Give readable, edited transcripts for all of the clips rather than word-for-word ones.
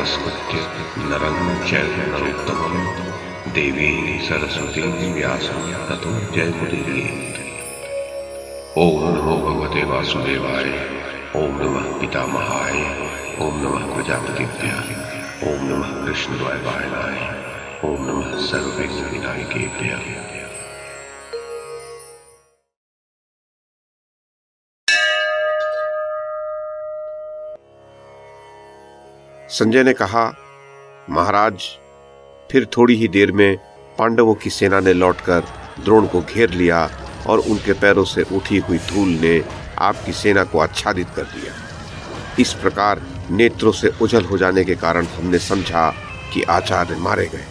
नमस्कृत्य नरं चैव नरोत्तमं देवीं सरस्वतीं व्यासं ततो जयमुदीरयेत्। ओम नमो भगवते वासुदेवाय। ओम नमः पितामहाय। ओम नमः प्रजापतिभ्यः। ओम नमः कृष्णद्वैपायनाय। ओम नमः सर्वविघ्नविनायकेभ्यः। संजय ने कहा, महाराज, फिर थोड़ी ही देर में पांडवों की सेना ने लौटकर द्रोण को घेर लिया और उनके पैरों से उठी हुई धूल ने आपकी सेना को आच्छादित कर दिया। इस प्रकार नेत्रों से उजल हो जाने के कारण हमने समझा कि आचार्य मारे गए।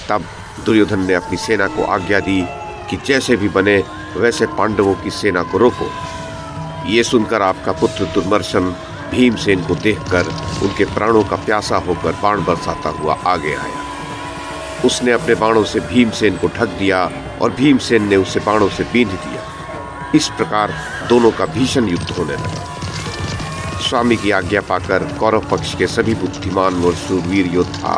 तब दुर्योधन ने अपनी सेना को आज्ञा दी कि जैसे भी बने वैसे पांडवों की सेना को रोको। ये सुनकर आपका पुत्र दुर्मर्शन भीमसेन को देखकर उनके प्राणों का प्यासा होकर बाण बरसाता हुआ आगे आया। उसने अपने बाणों से भीमसेन को ढक दिया और भीमसेन ने उसे बाणों से बींध दिया। इस प्रकार दोनों का भीषण युद्ध होने लगा। स्वामी की आज्ञा पाकर कौरव पक्ष के सभी बुद्धिमान और शूरवीर योद्धा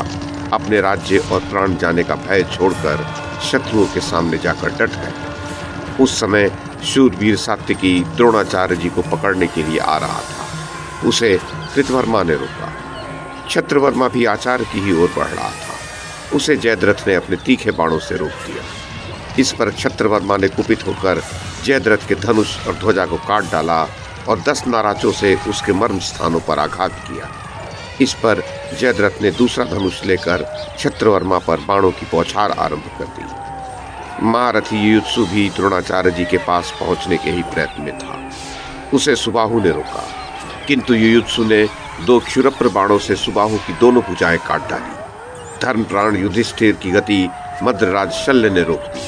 अपने राज्य और प्राण जाने का भय छोड़कर शत्रुओं के सामने जाकर डट गए। उस समय शूरवीर सात्विकी द्रोणाचार्य जी को पकड़ने के लिए आ रहा था। उसे कृतवर्मा ने रोका। छत्रवर्मा भी आचार्य की ही ओर बढ़ रहा था। उसे जयद्रथ ने अपने तीखे बाणों से रोक दिया। इस पर छत्रवर्मा ने कुपित होकर जयद्रथ के धनुष और ध्वजा को काट डाला और 10 नाराजों से उसके मर्म स्थानों पर आघात किया। इस पर जयद्रथ ने दूसरा धनुष लेकर छत्रवर्मा पर बाणों की बौछार आरंभ कर दी। महारथी युयुत्सु भी द्रोणाचार्य जी के पास पहुंचने के ही प्रयत्न में था। उसे सुबाहु ने रोका, किंतु युयुत्सु ने 2 क्षुरप्र बाणों से सुबाहु की दोनों भुजाएं काट डाली। धर्मप्राण युधिष्ठिर की गति मद्रराज शल्य ने रोक दी।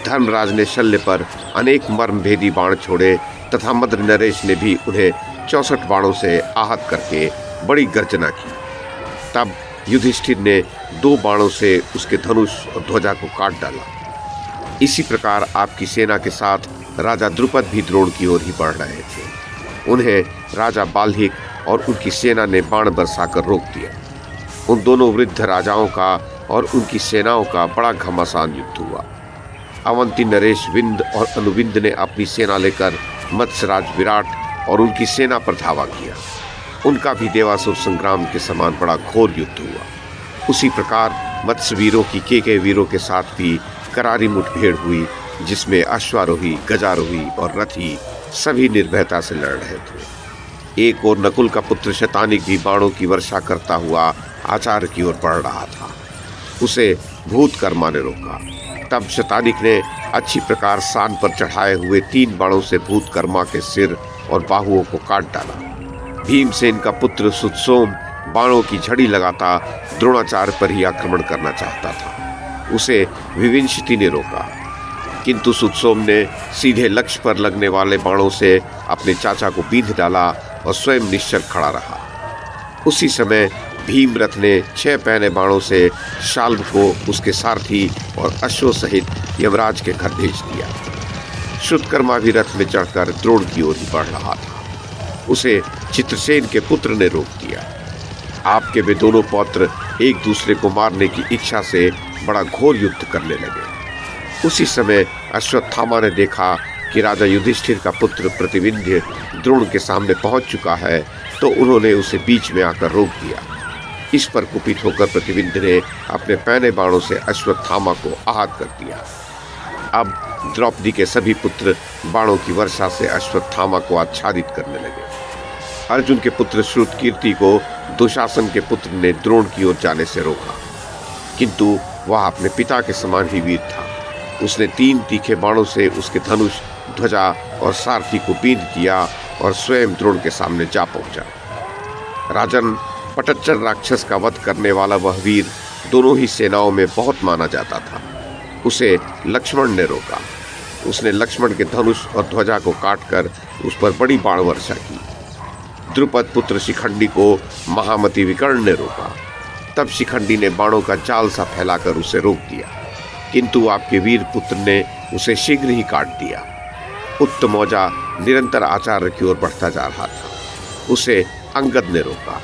धर्मराज ने शल्य पर अनेक मर्मभेदी बाण छोड़े तथा मद्र नरेश ने भी उन्हें 64 बाणों से आहत करके बड़ी गर्जना की। तब युधिष्ठिर ने 2 बाणों से उसके धनुष और ध्वजा को काट डाला। इसी प्रकार आपकी सेना के साथ राजा द्रुपद भी द्रोण की ओर ही बढ़ रहे थे। उन्हें राजा बाल्हिक और उनकी सेना ने बाण बरसाकर रोक दिया। उन दोनों वृद्ध राजाओं का और उनकी सेनाओं का बड़ा घमासान युद्ध हुआ। अवंती नरेश विंद और अनुविंद ने अपनी सेना लेकर मत्स्यराज विराट और उनकी सेना पर धावा किया। उनका भी देवासुर संग्राम के समान बड़ा घोर युद्ध हुआ। उसी प्रकार मत्स्यवीरों की केके वीरों के साथ भी करारी मुठभेड़ हुई, जिसमें अश्वारोही, गजारोही और रथी सभी निर्भयता से लड़ रहे थे। एक और नकुल का पुत्र शतानिक भी बाणों की वर्षा करता हुआ आचार्य की ओर बढ़ रहा था। उसे भूतकर्मा ने रोका। तब शतानिक ने अच्छी प्रकार सान पर चढ़ाए हुए 3 बाणों से भूतकर्मा के सिर और बाहुओं को काट डाला। भीमसेन का पुत्र सुतसोम बाणों की झड़ी लगाता द्रोणाचार्य पर ही आक्रमण करना चाहता था। उसे विविंशति ने रोका, किंतु सुतसोम ने सीधे लक्ष्य पर लगने वाले बाणों से अपने चाचा को बींध डाला और स्वयं निश्चल खड़ा रहा। उसी समय भीमरथ ने 6 पैने बाणों से शाल्व को उसके सारथी और अश्व सहित यमराज के घर भेज दिया। श्रुतकर्मा भी रथ में चढ़कर द्रोण की ओर ही बढ़ रहा था। उसे चित्रसेन के पुत्र ने रोक दिया। आपके वे दोनों पौत्र एक दूसरे को मारने की इच्छा से बड़ा घोर युद्ध करने लगे। उसी समय अश्वत्थामा ने देखा कि राजा युधिष्ठिर का पुत्र प्रतिविंध्य द्रोण के सामने पहुंच चुका है, तो उन्होंने उसे बीच में आकर रोक दिया। इस पर कुपित होकर प्रतिविंध्य ने अपने पैने बाणों से अश्वत्थामा को आहत कर दिया। अब द्रौपदी के सभी पुत्र बाणों की वर्षा से अश्वत्थामा को आच्छादित करने लगे। अर्जुन के पुत्र श्रुतकीर्ति को दुशासन के पुत्र ने द्रोण की ओर जाने से रोका, किंतु वह अपने पिता के समान ही वीर था। उसने 3 तीखे बाणों से उसके धनुष, ध्वजा और सारथी को बींध दिया और स्वयं द्रोण के सामने जा पहुंचा। राजन, पटच्चर राक्षस का वध करने वाला वह वीर दोनों ही सेनाओं में बहुत माना जाता था। उसे लक्ष्मण ने रोका। उसने लक्ष्मण के धनुष और ध्वजा को काटकर उस पर बड़ी बाण वर्षा की। द्रुपद पुत्र शिखंडी को महामती विकर्ण ने रोका। तब शिखंडी ने बाणों का जाल सा फैलाकर उसे रोक दिया, किंतु आपके वीर पुत्र ने उसे शीघ्र ही काट दिया। उत्तमौजा निरंतर आचार्य की ओर बढ़ता जा रहा था। उसे अंगद ने रोका।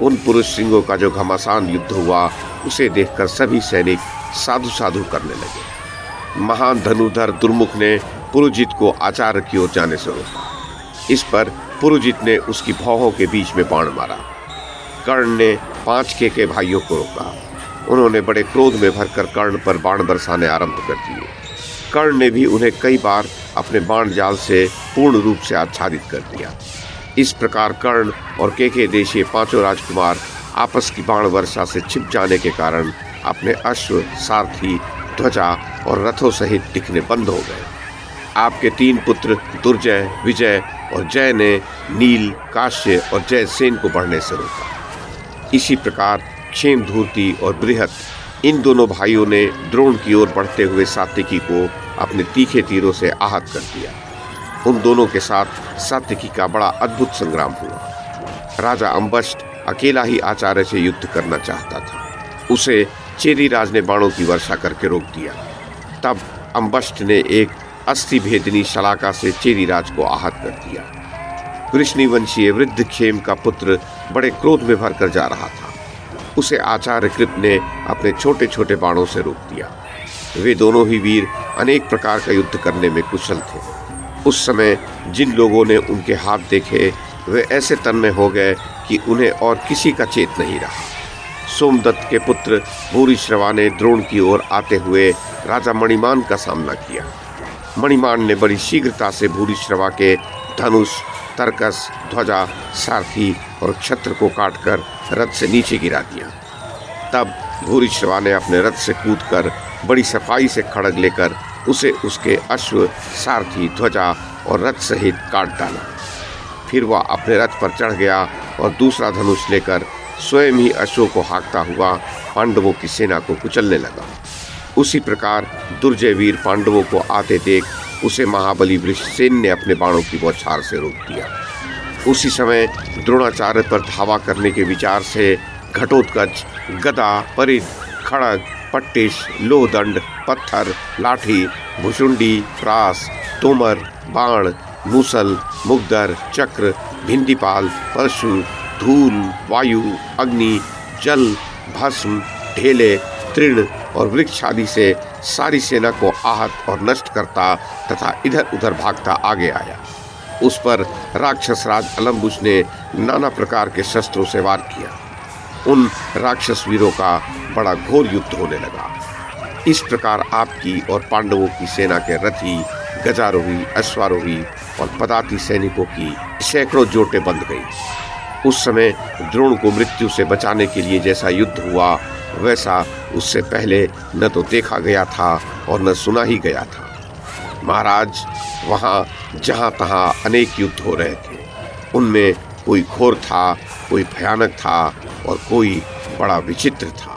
उन पुरुष सिंहों का जो घमासान युद्ध हुआ उसे देखकर सभी सैनिक साधु साधु करने लगे। महान धनुधर दुर्मुख ने पुरुजित को आचार्य की ओर जाने से रोका। इस पर पुरुजित ने उसकी भौहों के बीच में बाण मारा। कर्ण ने 5 के भाइयों को रोका। उन्होंने बड़े क्रोध में भरकर कर्ण पर बाण बरसाने आरंभ कर दिए। कर्ण ने भी उन्हें कई बार अपने बाण जाल से पूर्ण रूप से आच्छादित कर दिया। इस प्रकार कर्ण और केके देशीय 5 राजकुमार आपस की बाण वर्षा से छिप जाने के कारण अपने अश्व, सारथी, ध्वजा और रथों सहित दिखने बंद हो गए। आपके 3 पुत्र दुर्जय, विजय और जय ने नील, काश्य और जयसेन को बढ़ने से रोका। इसी प्रकार क्षेमधूर्ति और बृहत इन दोनों भाइयों ने द्रोण की ओर बढ़ते हुए सात्यकी को अपने तीखे तीरों से आहत कर दिया। उन दोनों के साथ सात्यकी का बड़ा अद्भुत संग्राम हुआ। राजा अम्बष्ट अकेला ही आचार्य से युद्ध करना चाहता था। उसे चेदीराज ने बाणों की वर्षा करके रोक दिया। तब अम्बष्ट ने एक अस्थि भेदनी शलाका से चेदीराज को आहत कर दिया। कृष्णवंशीय वृद्ध क्षेम का पुत्र बड़े क्रोध में भरकर जा रहा था। उसे आचार्य कृप ने अपने छोटे छोटे बाणों से रोक दिया। वे दोनों ही वीर अनेक प्रकार का युद्ध करने में कुशल थे। उस समय जिन लोगों ने उनके हाथ देखे वे ऐसे तन्मय हो गए कि उन्हें और किसी का चेत नहीं रहा। सोमदत्त के पुत्र भूरिश्रवा ने द्रोण की ओर आते हुए राजा मणिमान का सामना किया। मणिमान ने बड़ी शीघ्रता से भूरिश्रवा के धनुष, तरकस, ध्वजा, सारथी और छत्र को काटकर रथ से नीचे गिरा दिया। तब भूरिश्रवा ने अपने रथ से कूदकर बड़ी सफाई से खड़ग लेकर उसे उसके अश्व, सारथी, ध्वजा और रथ सहित काट डाला। फिर वह अपने रथ पर चढ़ गया और दूसरा धनुष लेकर स्वयं ही अश्वों को हाँकता हुआ पांडवों की सेना को कुचलने लगा। उसी प्रकार दुर्जय वीर पांडवों को आते देख उसे महाबली वृषसेन ने अपने बाणों की बौछार से रोक दिया। उसी समय द्रोणाचार्य पर धावा करने के विचार से घटोत्कच, गदा, परिध, खड़ग, पट्टिश, लोहदंड, पत्थर, लाठी, भुषुंडी, प्रास, तोमर, बाण, मूसल, मुग्दर, चक्र, भिंडीपाल, परशु, धूल, वायु, अग्नि, जल, भस्म, ढेले, तृण और वृक्ष आदि से सारी सेना को आहत और नष्ट करता तथा इधर उधर भागता आगे आया। उस पर राक्षस राज अलम्बुस ने नाना प्रकार के शस्त्रों से वार किया। उन राक्षस वीरों का बड़ा घोर युद्ध होने लगा। इस प्रकार आपकी और पांडवों की सेना के रथी, गजारोही, अश्वारोही और पदाती सैनिकों की सैकड़ों जोटें बंध गई। उस समय द्रोण को मृत्यु से बचाने के लिए जैसा युद्ध हुआ वैसा उससे पहले न तो देखा गया था और न सुना ही गया था। महाराज, वहाँ जहाँ तहाँ अनेक युद्ध हो रहे थे। उनमें कोई घोर था, कोई भयानक था और कोई बड़ा विचित्र था।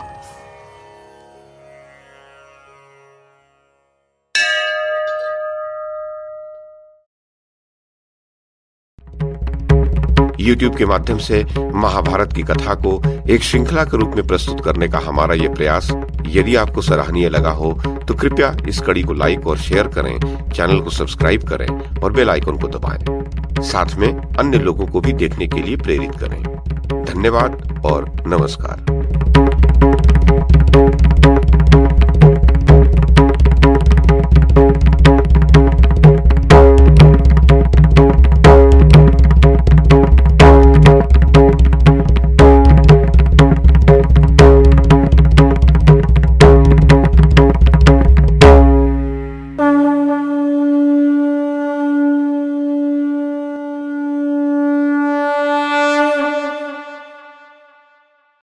YouTube के माध्यम से महाभारत की कथा को एक श्रृंखला के रूप में प्रस्तुत करने का हमारा ये प्रयास यदि आपको सराहनीय लगा हो तो कृपया इस कड़ी को लाइक और शेयर करें, चैनल को सब्सक्राइब करें और बेल आइकन को दबाएं। साथ में अन्य लोगों को भी देखने के लिए प्रेरित करें। धन्यवाद और नमस्कार।